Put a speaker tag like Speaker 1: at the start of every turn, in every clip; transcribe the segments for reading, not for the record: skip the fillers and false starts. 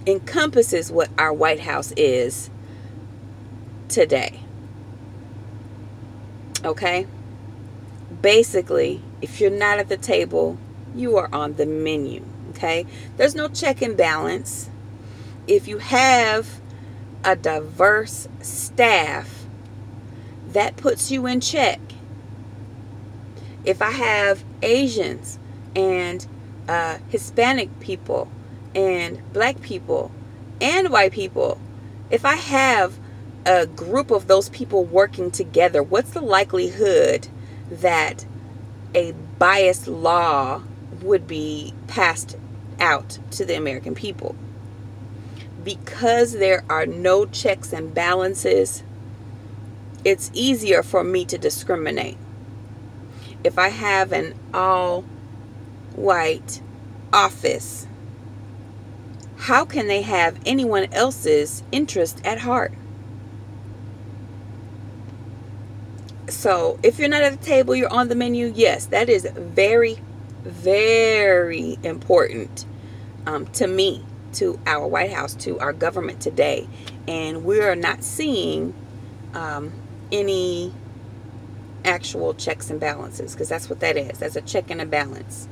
Speaker 1: encompasses what our White House is today. Okay? Basically, if you're not at the table, you are on the menu. Okay? There's no check and balance. If you have a diverse staff, that puts you in check. If I have Asians and Hispanic people and black people and white people, if I have a group of those people working together, what's the likelihood that a biased law would be passed out to the American people? Because there are no checks and balances, it's easier for me to discriminate. If I have an all-white office, how can they have anyone else's interest at heart? So if you're not at the table, you're on the menu. Yes, that is very, very important to me, to our White House, to our government today. And we're not seeing any actual checks and balances, because that's what that is. That's a check and a balance.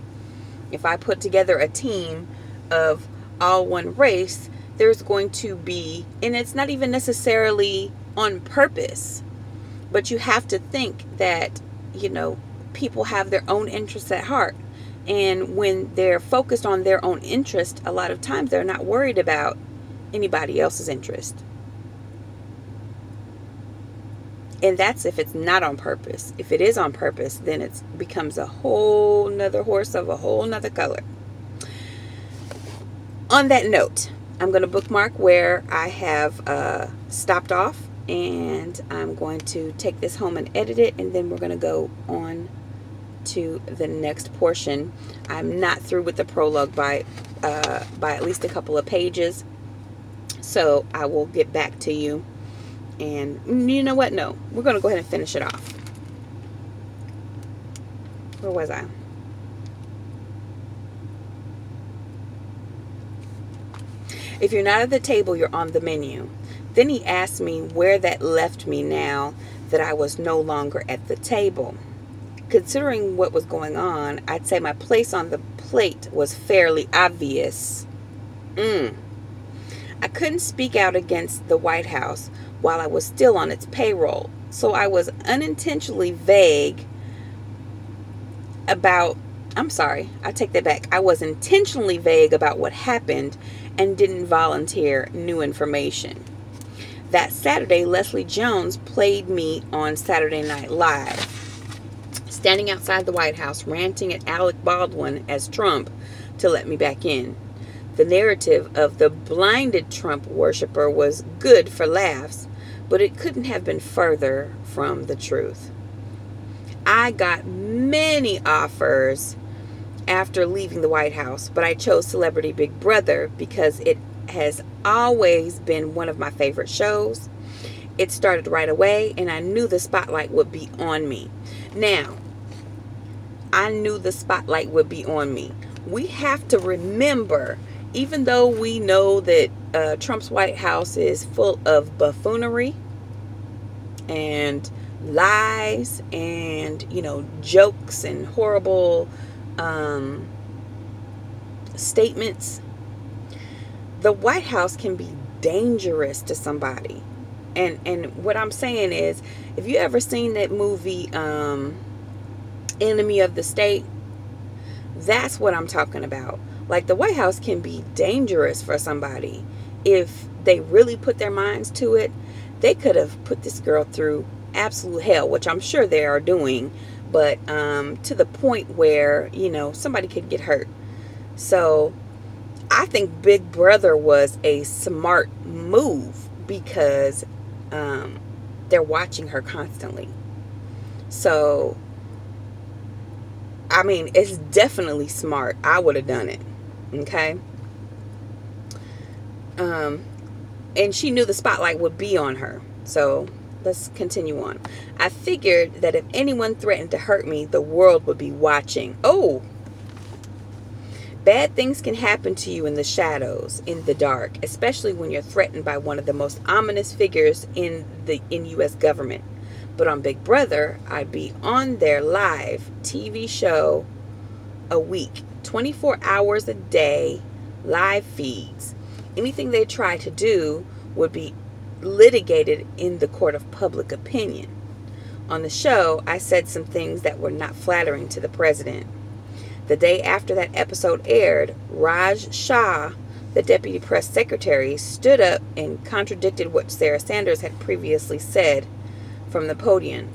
Speaker 1: If I put together a team of all one race, there's going to be, and it's not even necessarily on purpose, but you have to think that, you know, people have their own interests at heart. And when they're focused on their own interest, a lot of times they're not worried about anybody else's interest. And that's if it's not on purpose. If it is on purpose, then it becomes a whole nother horse of a whole nother color. On that note, I'm going to bookmark where I have stopped off. And I'm going to take this home and edit it. And then we're going to go on to the next portion. I'm not through with the prologue by at least a couple of pages. So I will get back to you. And you know what? No, we're going to go ahead and finish it off. Where was I? If you're not at the table, you're on the menu. Then he asked me where that left me now that I was no longer at the table. Considering what was going on, I'd say my place on the plate was fairly obvious. I couldn't speak out against the White House while I was still on its payroll, so I was unintentionally vague about, I take that back. I was intentionally vague about what happened and didn't volunteer new information. That Saturday, Leslie Jones played me on Saturday Night Live, standing outside the White House ranting at Alec Baldwin as Trump to let me back in. The narrative of the blinded Trump worshiper was good for laughs, but it couldn't have been further from the truth. I got many offers after leaving the White House, but I chose Celebrity Big Brother because it has always been one of my favorite shows. It started right away, and I knew the spotlight would be on me. Now, I knew the spotlight would be on me. We have to remember, even though we know that Trump's White House is full of buffoonery and lies and, you know, jokes and horrible statements, the White House can be dangerous to somebody. And what I'm saying is, if you ever seen that movie Enemy of the State, that's what I'm talking about. Like, the White House can be dangerous for somebody. If they really put their minds to it, they could have put this girl through absolute hell, which I'm sure they are doing, but to the point where, you know, somebody could get hurt. So I think Big Brother was a smart move because they're watching her constantly. So, I mean, it's definitely smart. I would have done it. Okay. And she knew the spotlight would be on her. So let's continue on. I figured that if anyone threatened to hurt me, the world would be watching. Oh, Bad things can happen to you in the shadows, in the dark, especially when you're threatened by one of the most ominous figures in U.S. government. But on Big Brother, I'd be on their live TV show a week, 24 hours a day, live feeds. Anything they try to do would be litigated in the court of public opinion. On the show, I said some things that were not flattering to the president. The day after that episode aired, Raj Shah, the deputy press secretary, stood up and contradicted what Sarah Sanders had previously said from the podium.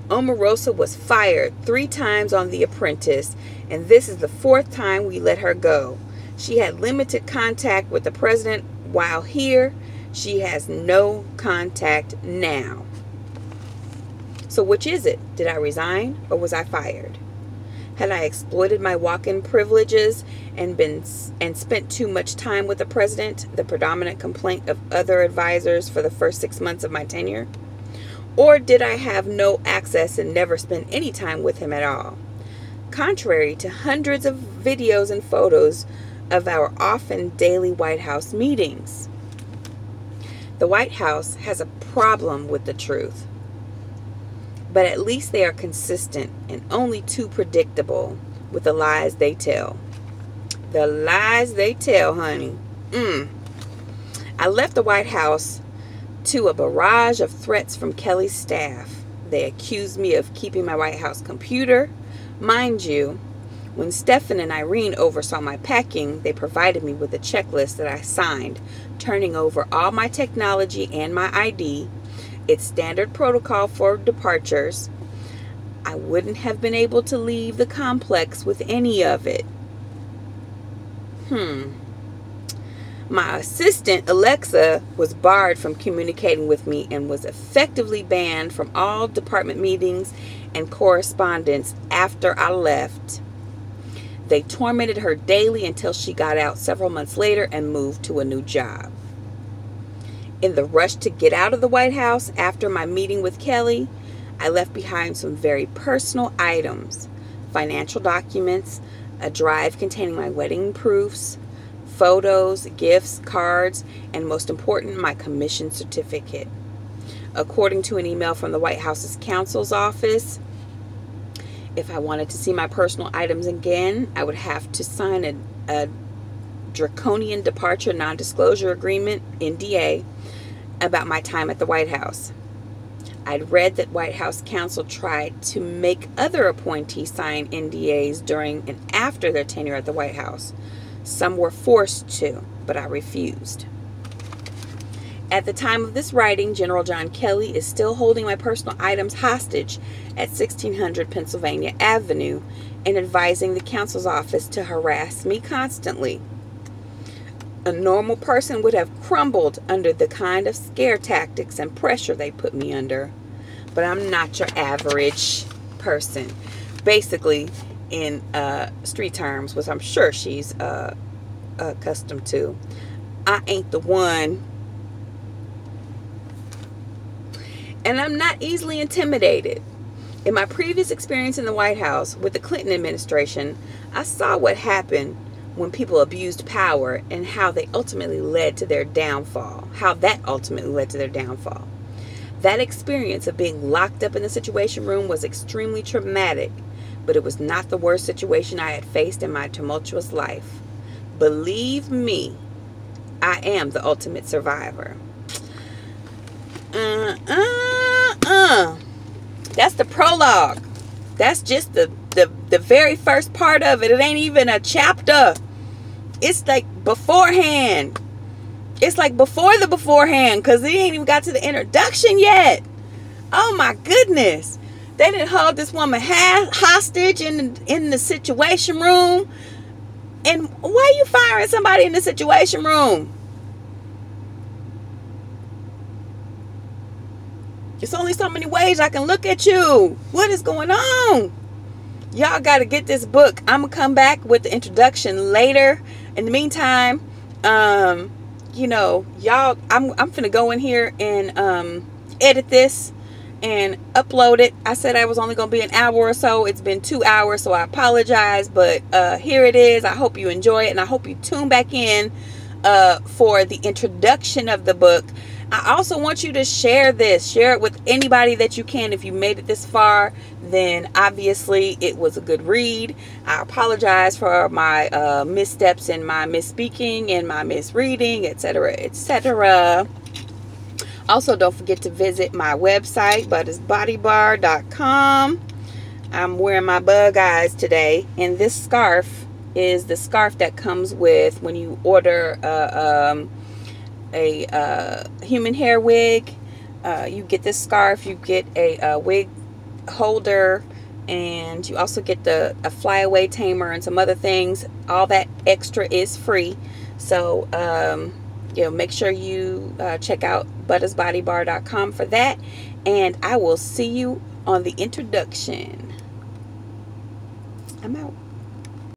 Speaker 1: Omarosa was fired 3 times on The Apprentice, and this is the 4th time we let her go. She had limited contact with the president, while here she has no contact now. So which is it? Did I resign or was I fired? Had I exploited my walk-in privileges and spent too much time with the president, the predominant complaint of other advisors for the first 6 months of my tenure? Or did I have no access and never spend any time with him at all? Contrary to hundreds of videos and photos of our often daily White House meetings. The White House has a problem with the truth. But at least they are consistent and only too predictable with the lies they tell. The lies they tell, honey. I left the White House to a barrage of threats from Kelly's staff. They accused me of keeping my White House computer. Mind you, when Stefan and Irene oversaw my packing, they provided me with a checklist that I signed, turning over all my technology and my ID. It's standard protocol for departures. I wouldn't have been able to leave the complex with any of it. My assistant, Alexa, was barred from communicating with me and was effectively banned from all department meetings and correspondence after I left. They tormented her daily until she got out several months later and moved to a new job. In the rush to get out of the White House after my meeting with Kelly, I left behind some very personal items, financial documents, a drive containing my wedding proofs, photos, gifts, cards, and most important, my commission certificate. According to an email from the White House's counsel's office, if I wanted to see my personal items again, I would have to sign a draconian departure non-disclosure agreement, NDA, about my time at the White House. I'd read that White House counsel tried to make other appointees sign NDAs during and after their tenure at the White House. Some were forced to, but I refused. At the time of this writing, General John Kelly is still holding my personal items hostage at 1600 Pennsylvania Avenue and advising the counsel's office to harass me constantly. A normal person would have crumbled under the kind of scare tactics and pressure they put me under. But I'm not your average person. Basically, in street terms, which I'm sure she's accustomed to, I ain't the one. And I'm not easily intimidated. In my previous experience in the White House with the Clinton administration, I saw what happened when people abused power and how that ultimately led to their downfall. That experience of being locked up in the Situation Room was extremely traumatic, but it was not the worst situation I had faced in my tumultuous life. Believe me, I am the ultimate survivor. That's the prologue. That's just the very first part of it. It ain't even a chapter. It's like beforehand. It's like before the beforehand, because they ain't even got to the introduction yet. Oh my goodness. They didn't hold this woman hostage in the Situation Room. And why are you firing somebody in the Situation Room? There's only so many ways I can look at you. What is going on? Y'all got to get this book. I'm going to come back with the introduction later. In the meantime, you know, y'all, I'm finna go in here and edit this and upload it. I said I was only going to be an hour or so. It's been 2 hours, so I apologize, but here it is. I hope you enjoy it, and I hope you tune back in for the introduction of the book. I also want you to share this. Share it with anybody that you can. If you made it this far, then obviously it was a good read. I apologize for my missteps and my misspeaking and my misreading, etc., etc. Also, don't forget to visit my website, buddisbodybar.com. I'm wearing my bug eyes today, and this scarf is the scarf that comes with when you order a human hair wig. You get this scarf, you get a wig holder, and you also get a flyaway tamer and some other things. All that extra is free. So make sure you check out buddisbodybar.com for that, and I will see you on the introduction. I'm out.